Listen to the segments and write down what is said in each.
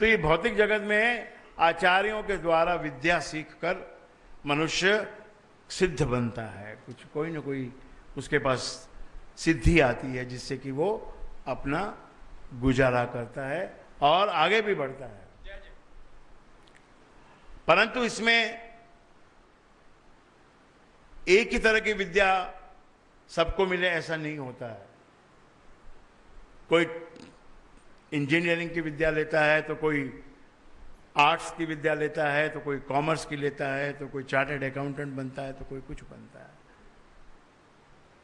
तो ये भौतिक जगत में आचार्यों के द्वारा विद्या सीखकर मनुष्य सिद्ध बनता है, कुछ कोई ना कोई उसके पास सिद्धि आती है जिससे कि वो अपना गुजारा करता है और आगे भी बढ़ता है। परंतु इसमें एक ही तरह की विद्या सबको मिले ऐसा नहीं होता है। कोई इंजीनियरिंग की विद्या लेता है, तो कोई आर्ट्स की विद्या लेता है, तो कोई कॉमर्स की लेता है, तो कोई चार्टर्ड अकाउंटेंट बनता है, तो कोई कुछ बनता है।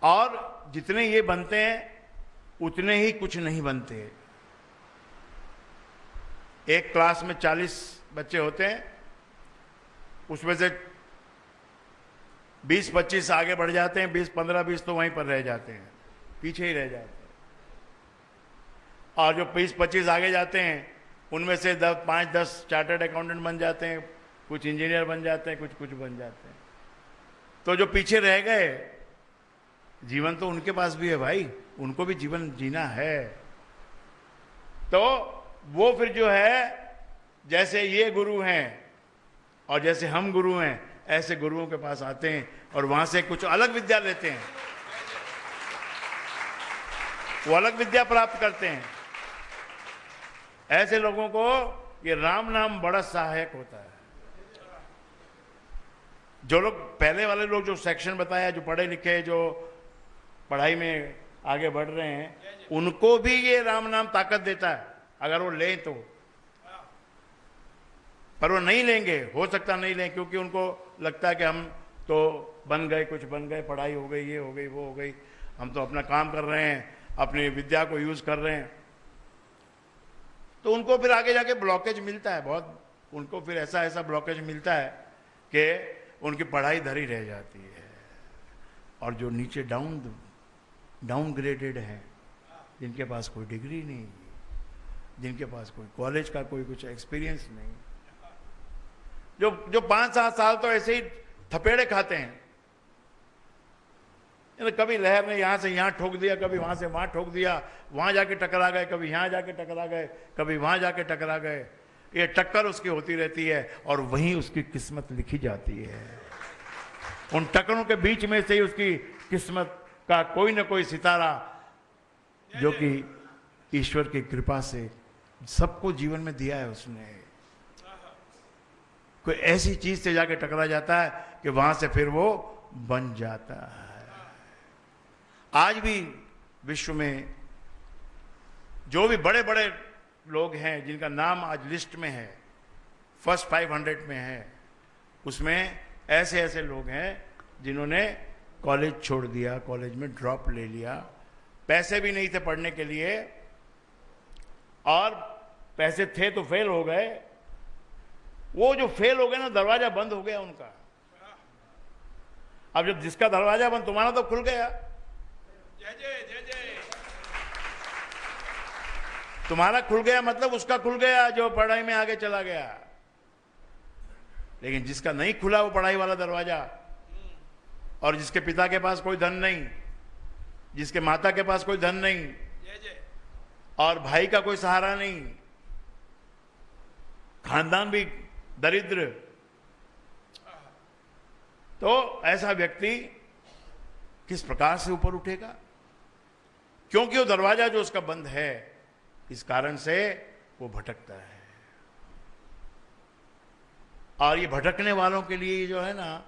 और जितने ये बनते हैं उतने ही कुछ नहीं बनते। एक क्लास में 40 बच्चे होते हैं, उसमें से 20-25 आगे बढ़ जाते हैं, 15-20 तो वहीं पर रह जाते हैं, पीछे ही रह जाते हैं। और जो 20-25 आगे जाते हैं उनमें से 5-10 चार्टर्ड अकाउंटेंट बन जाते हैं, कुछ इंजीनियर बन जाते हैं, कुछ बन जाते हैं। तो जो पीछे रह गए, जीवन तो उनके पास भी है भाई, उनको भी जीवन जीना है। तो वो फिर जो है, जैसे ये गुरु हैं और जैसे हम गुरु हैं, ऐसे गुरुओं के पास आते हैं और वहां से कुछ अलग विद्या लेते हैं, वो अलग विद्या प्राप्त करते हैं। ऐसे लोगों को ये राम नाम बड़ा सहायक होता है। जो लोग पहले वाले लोग, जो सेक्शन बताया, जो पढ़े लिखे, जो पढ़ाई में आगे बढ़ रहे हैं, उनको भी ये राम नाम ताकत देता है अगर वो लें तो। पर वो नहीं लेंगे, हो सकता नहीं लें, क्योंकि उनको लगता है कि हम तो बन गए, कुछ बन गए, पढ़ाई हो गई, ये हो गई, वो हो गई, हम तो अपना काम कर रहे हैं, अपनी विद्या को यूज कर रहे हैं। तो उनको फिर आगे जाके ब्लॉकेज मिलता है बहुत, उनको फिर ऐसा ब्लॉकेज मिलता है कि उनकी पढ़ाई धरी रह जाती है। और जो नीचे डाउन ग्रेडेड है, जिनके पास कोई डिग्री नहीं, जिनके पास कोई कॉलेज का कोई कुछ एक्सपीरियंस नहीं, जो 5-7 साल तो ऐसे ही थपेड़े खाते हैं, कभी लहर ने यहां से यहां ठोक दिया, कभी वहां से वहां ठोक दिया, वहां जाके टकरा गए, कभी यहां जाके टकरा गए, कभी वहां जाके टकरा गए। ये टक्कर उसकी होती रहती है और वहीं उसकी किस्मत लिखी जाती है। उन टक्करों के बीच में से ही उसकी किस्मत का कोई ना कोई सितारा, जो कि ईश्वर की कृपा से सबको जीवन में दिया है उसने, कोई ऐसी चीज से जाके टकरा जाता है कि वहां से फिर वो बन जाता है। आज भी विश्व में जो भी बड़े बड़े लोग हैं, जिनका नाम आज लिस्ट में है, फर्स्ट 500 में है, उसमें ऐसे लोग हैं जिन्होंने कॉलेज छोड़ दिया, कॉलेज में ड्रॉप ले लिया, पैसे भी नहीं थे पढ़ने के लिए, और पैसे थे तो फेल हो गए। वो जो फेल हो गए ना, दरवाजा बंद हो गया उनका। अब जब जिसका दरवाजा बंद, तुम्हारा तो खुल गया। तुम्हारा खुल गया मतलब उसका खुल गया जो पढ़ाई में आगे चला गया। लेकिन जिसका नहीं खुला वो पढ़ाई वाला दरवाजा, और जिसके पिता के पास कोई धन नहीं, जिसके माता के पास कोई धन नहीं, और भाई का कोई सहारा नहीं, खानदान भी दरिद्र, तो ऐसा व्यक्ति किस प्रकार से ऊपर उठेगा? क्योंकि वो दरवाजा जो उसका बंद है, इस कारण से वो भटकता है। और ये भटकने वालों के लिए जो है ना,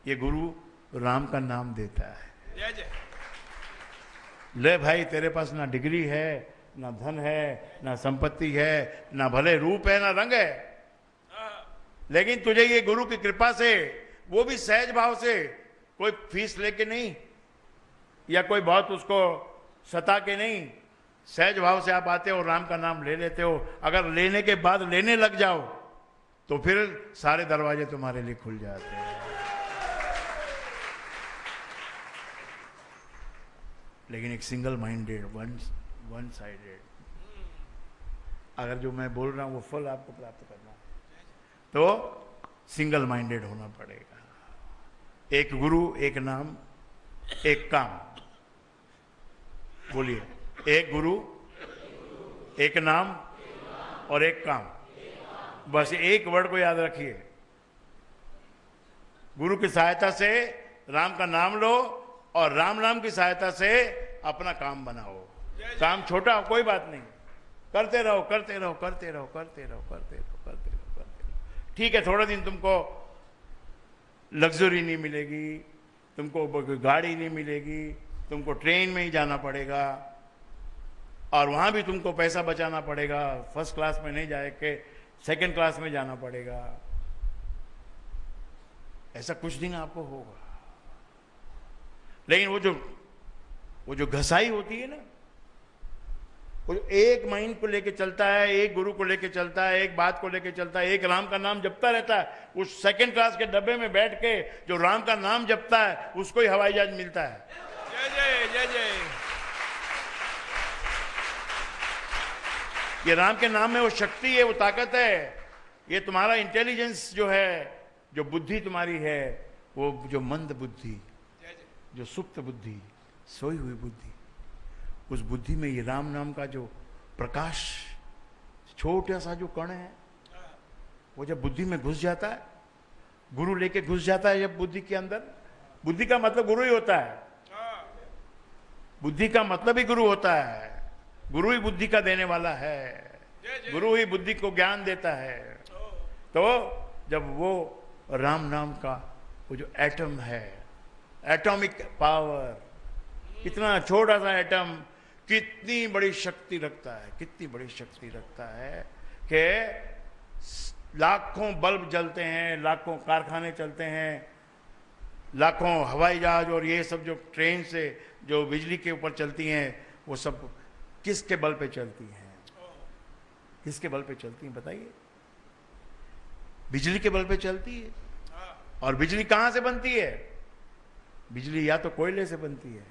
ये गुरु राम का नाम देता है। ले भाई, तेरे पास ना डिग्री है, ना धन है, ना संपत्ति है, ना भले रूप है, ना रंग है, लेकिन तुझे ये गुरु की कृपा से, वो भी सहज भाव से, कोई फीस लेके नहीं, या कोई बहुत उसको सता के नहीं, सहज भाव से आप आते हो, राम का नाम ले लेते हो। अगर लेने के बाद लेने लग जाओ तो फिर सारे दरवाजे तुम्हारे लिए खुल जाते हैं। लेकिन एक सिंगल माइंडेड, वन साइडेड, अगर जो मैं बोल रहा हूं वो फल आपको प्राप्त करना तो सिंगल माइंडेड होना पड़ेगा। एक गुरु, एक नाम, एक काम। बोलिए, एक गुरु, एक नाम और एक काम। बस एक वर्ड को याद रखिए, गुरु की सहायता से राम का नाम लो और राम नाम की सहायता से अपना काम बनाओ। काम छोटा हो कोई बात नहीं, करते रहो करते रहो करते रहो करते रहो करते रहो करते रहो करते रहो। ठीक है, थोड़ा दिन तुमको लग्जरी नहीं मिलेगी, तुमको गाड़ी नहीं मिलेगी, तुमको ट्रेन में ही जाना पड़ेगा और वहां भी तुमको पैसा बचाना पड़ेगा, फर्स्ट क्लास में नहीं जाए के सेकंड क्लास में जाना पड़ेगा। ऐसा कुछ दिन आपको होगा, लेकिन वो जो घसाई होती है ना, वो जो एक माइंड को लेके चलता है, एक गुरु को लेके चलता है, एक बात को लेके चलता है, एक राम का नाम जपता रहता है, उस सेकंड क्लास के डब्बे में बैठ के जो राम का नाम जपता है उसको ही हवाई जहाज मिलता है। जय जय जय जय। ये राम के नाम में वो शक्ति है, वो ताकत है। ये तुम्हारा इंटेलिजेंस जो है, जो बुद्धि तुम्हारी है, वो जो मंद बुद्धि, जो सुप्त बुद्धि, सोई हुई बुद्धि, उस बुद्धि में ये राम नाम का जो प्रकाश, छोटा सा जो कण है, वो जब बुद्धि में घुस जाता है, गुरु लेके घुस जाता है जब बुद्धि के अंदर, बुद्धि का मतलब गुरु ही होता है, बुद्धि का मतलब ही गुरु होता है, गुरु ही बुद्धि का देने वाला है, गुरु ही बुद्धि को ज्ञान देता है। तो जब वो राम नाम का वो जो एटम है, एटॉमिक पावर, कितना छोटा सा एटम कितनी बड़ी शक्ति रखता है, कितनी बड़ी शक्ति रखता है कि लाखों बल्ब जलते हैं, लाखों कारखाने चलते हैं, लाखों हवाई जहाज और ये सब जो ट्रेन से जो बिजली के ऊपर चलती हैं, वो सब किसके बल पे चलती हैं? किसके बल पे चलती हैं बताइए? बिजली के बल पे चलती है। और बिजली कहां से बनती है? बिजली या तो कोयले से बनती है,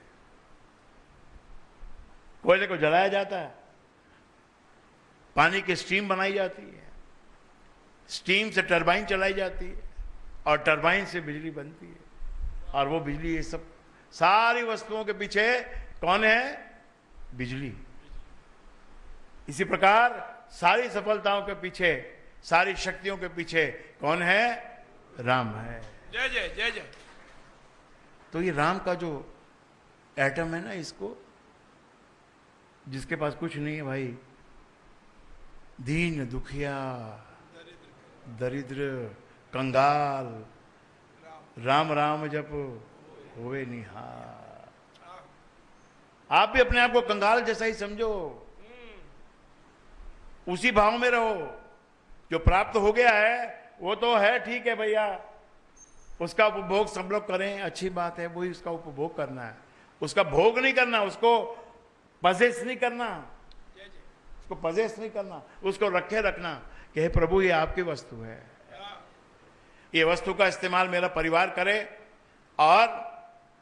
कोयले को जलाया जाता है, पानी की स्टीम बनाई जाती है, स्टीम से टरबाइन चलाई जाती है और टरबाइन से बिजली बनती है। और वो बिजली, ये सब सारी वस्तुओं के पीछे कौन है? बिजली। इसी प्रकार सारी सफलताओं के पीछे, सारी शक्तियों के पीछे कौन है? राम है। जय जय जय जय। तो ये राम का जो एटम है ना, इसको, जिसके पास कुछ नहीं है भाई, दीन दुखिया, दरिद्र, कंगाल, राम राम जप होवे निहार। आप भी अपने आप को कंगाल जैसा ही समझो, उसी भाव में रहो। जो प्राप्त हो गया है वो तो है, ठीक है भैया, उसका उपभोग सब लोग करें, अच्छी बात है, वही उसका उपभोग करना है, उसका भोग नहीं करना, उसको पजेस नहीं करना, उसको पजेस नहीं करना, उसको रखे रखना कि हे प्रभु ये आपकी वस्तु है, ये वस्तु का इस्तेमाल मेरा परिवार करे और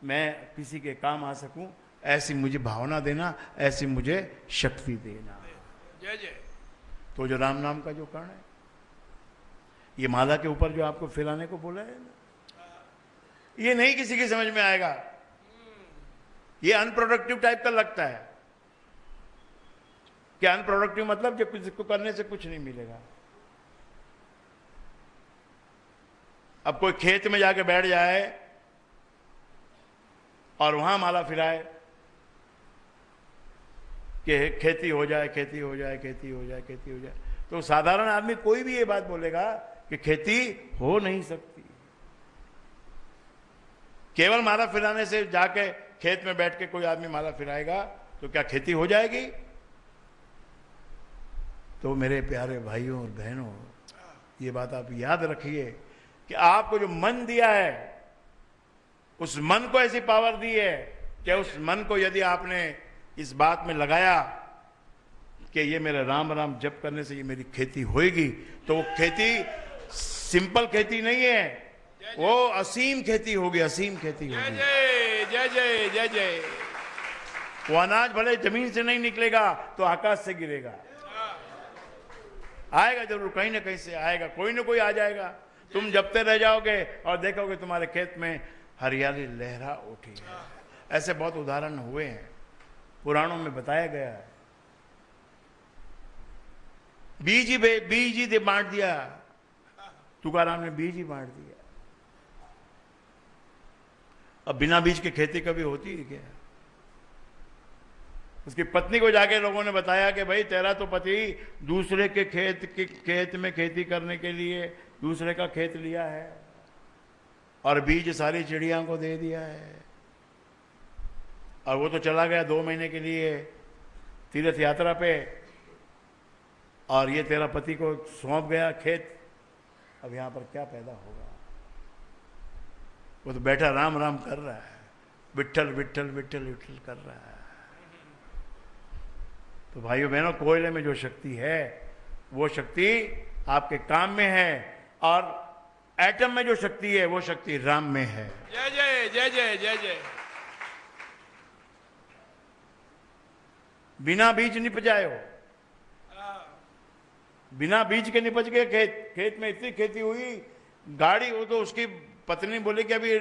मैं किसी के काम आ सकूं, ऐसी मुझे भावना देना, ऐसी मुझे शक्ति देना। जय जय। तो जो राम नाम का जो कर्ण है, ये माला के ऊपर जो आपको फैलाने को बोला है ना, ये नहीं किसी की समझ में आएगा, ये अनप्रोडक्टिव टाइप का लगता है। क्या अनप्रोडक्टिव मतलब? जो किसी को करने से कुछ नहीं मिलेगा। अब कोई खेत में जाके बैठ जाए और वहां माला फिराए कि खेती हो जाए, खेती हो जाए, खेती हो जाए, खेती हो जाए, तो साधारण आदमी कोई भी ये बात बोलेगा कि खेती हो नहीं सकती। केवल माला फिराने से जाके खेत में बैठ के कोई आदमी माला फिराएगा तो क्या खेती हो जाएगी? तो मेरे प्यारे भाइयों और बहनों, ये बात आप याद रखिए कि आपको जो मन दिया है, उस मन को ऐसी पावर दी है कि उस मन को यदि आपने इस बात में लगाया कि ये मेरे राम राम जप करने से ये मेरी खेती होएगी, तो वो खेती सिंपल खेती नहीं है, वो असीम खेती होगी, असीम खेती होगी। जय जय जय जय जय। वो अनाज भले जमीन से नहीं निकलेगा तो आकाश से गिरेगा, आएगा जरूर, कहीं ना कहीं से आएगा, कोई ना कोई आ जाएगा। तुम जपते रह जाओगे और देखोगे तुम्हारे खेत में हरियाली लहरा उठी है। ऐसे बहुत उदाहरण हुए हैं, पुराणों में बताया गया है। बीज ही दे बांट दिया, तुकाराम ने बीज ही बांट दिया। अब बिना बीज के खेती कभी होती है क्या? उसकी पत्नी को जाके लोगों ने बताया कि भाई तेरा तो पति दूसरे के खेत में खेती करने के लिए दूसरे का खेत लिया है और बीज सारी चिड़िया को दे दिया है, और वो तो चला गया 2 महीने के लिए तीर्थ यात्रा पे, और ये तेरा पति को सौंप गया खेत। अब यहां पर क्या पैदा होगा? वो तो बैठा राम राम कर रहा है, विट्ठल विट्ठल विट्ठल विट्ठल कर रहा है। तो भाइयों बहनों, कोयले में जो शक्ति है वो शक्ति आपके काम में है, और एटम में जो शक्ति है वो शक्ति राम में है। जय जय जय जय जय जय। बिना बीज निपज जाए, बिना बीज के निपज गए खेत में इतनी खेती हुई, गाड़ी, वो तो उसकी पत्नी बोली कि अभी